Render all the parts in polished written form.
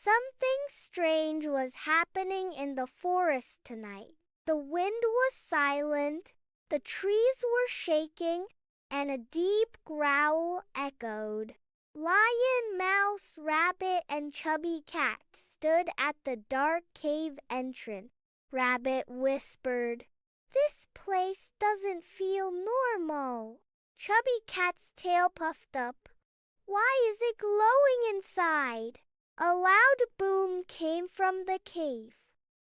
Something strange was happening in the forest tonight. The wind was silent, the trees were shaking, and a deep growl echoed. Lion, Mouse, Rabbit, and Chubby Cat stood at the dark cave entrance. Rabbit whispered, "This place doesn't feel normal." Chubby Cat's tail puffed up. "Why is it glowing inside?" A loud boom came from the cave.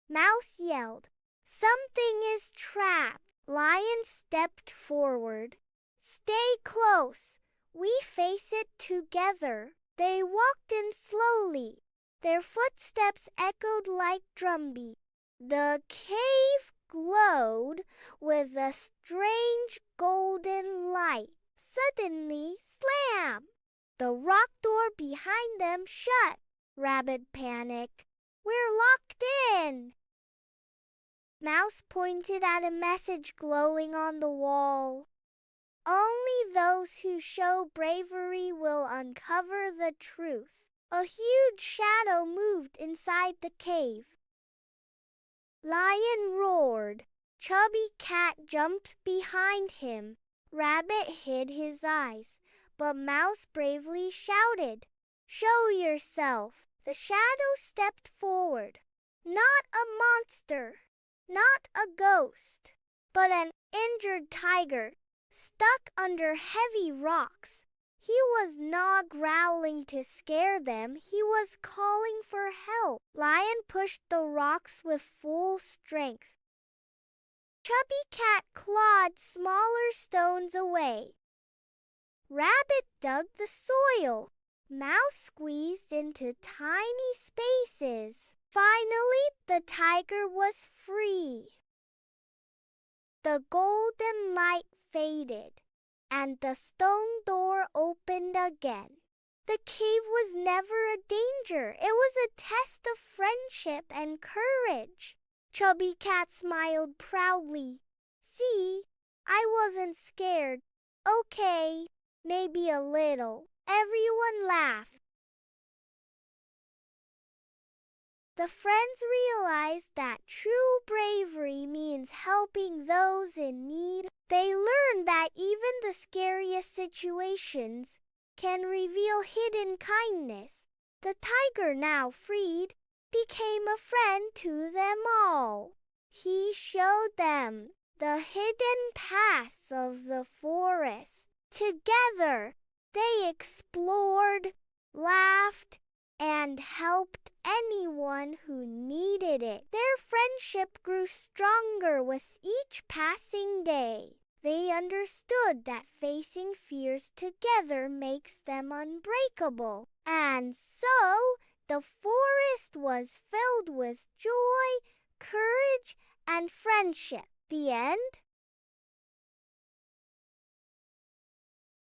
Mouse yelled, "Something is trapped." Lion stepped forward. "Stay close. We face it together." They walked in slowly. Their footsteps echoed like drumbeats. The cave glowed with a strange golden light. Suddenly, slam! The rock door behind them shut. Rabbit panicked. "We're locked in." Mouse pointed at a message glowing on the wall. "Only those who show bravery will uncover the truth." A huge shadow moved inside the cave. Lion roared. Chubby Cat jumped behind him. Rabbit hid his eyes, but Mouse bravely shouted, "Show yourself." The shadow stepped forward. Not a monster, not a ghost, but an injured tiger, stuck under heavy rocks. He was not growling to scare them, he was calling for help. Lion pushed the rocks with full strength. Chubby Cat clawed smaller stones away. Rabbit dug the soil. Mouse squeezed into tiny spaces. Finally, the tiger was free. The golden light faded, and the stone door opened again. The cave was never a danger. It was a test of friendship and courage. Chubby Cat smiled proudly. "See, I wasn't scared." "Okay, maybe a little." Everyone laughed. The friends realized that true bravery means helping those in need. They learned that even the scariest situations can reveal hidden kindness. The tiger, now freed, became a friend to them all. He showed them the hidden paths of the forest. Together, they explored, laughed, and helped anyone who needed it. Their friendship grew stronger with each passing day. They understood that facing fears together makes them unbreakable. And so, the forest was filled with joy, courage, and friendship. The end.